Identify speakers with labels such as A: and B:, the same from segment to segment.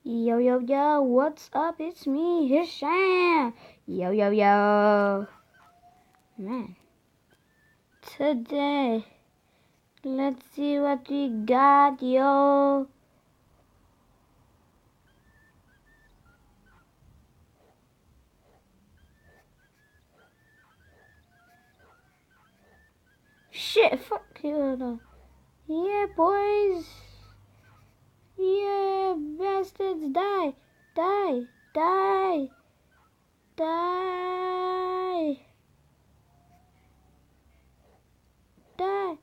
A: Yo, yo, yo, what's up? It's me, Hisham. Yo, yo, yo. Man, today, let's see what we got, yo. Shit, fuck you. Yeah, boys. Yeah, bastards, die. Die. Die. Die. Die.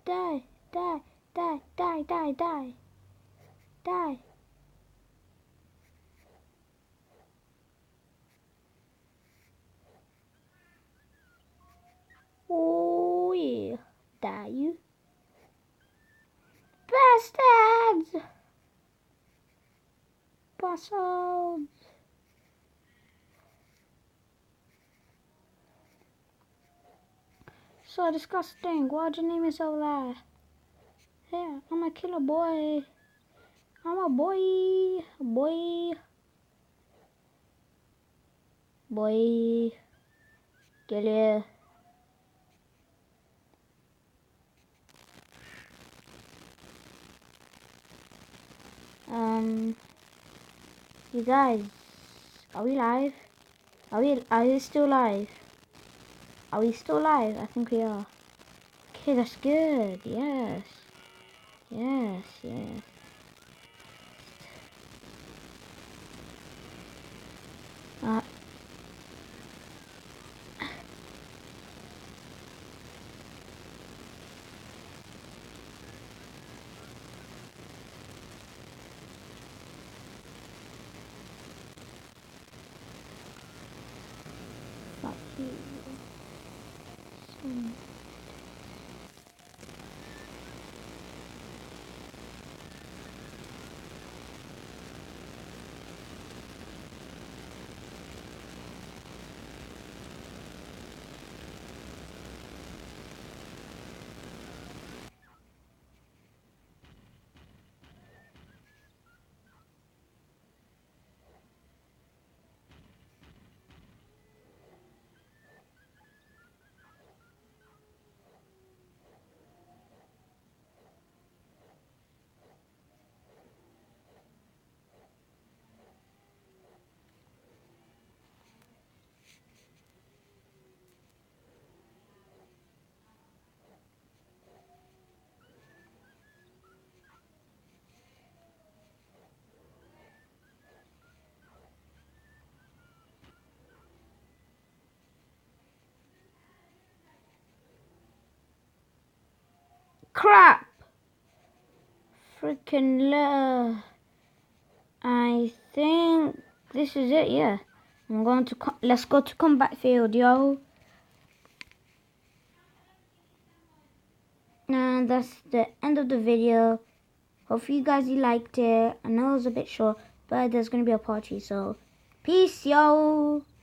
A: Die. Die. Die. Die. Die. Die. Die. Oh, yeah. Die, you. Bastards! Bastards! So disgusting. Why'd you name yourself that? Yeah, I'm a killer boy. I'm a boy. Boy. Boy. Get it. You guys, are we live? Are we still live? Are we still live? I think we are. Okay, that's good. Yes. Yes, yes. Fuck you. Crap! Freaking letter. I think this is it, yeah. I'm going to, let's go to combat field, yo. And that's the end of the video. Hopefully you guys liked it. I know it was a bit short, but there's going to be a part 2, so peace, yo.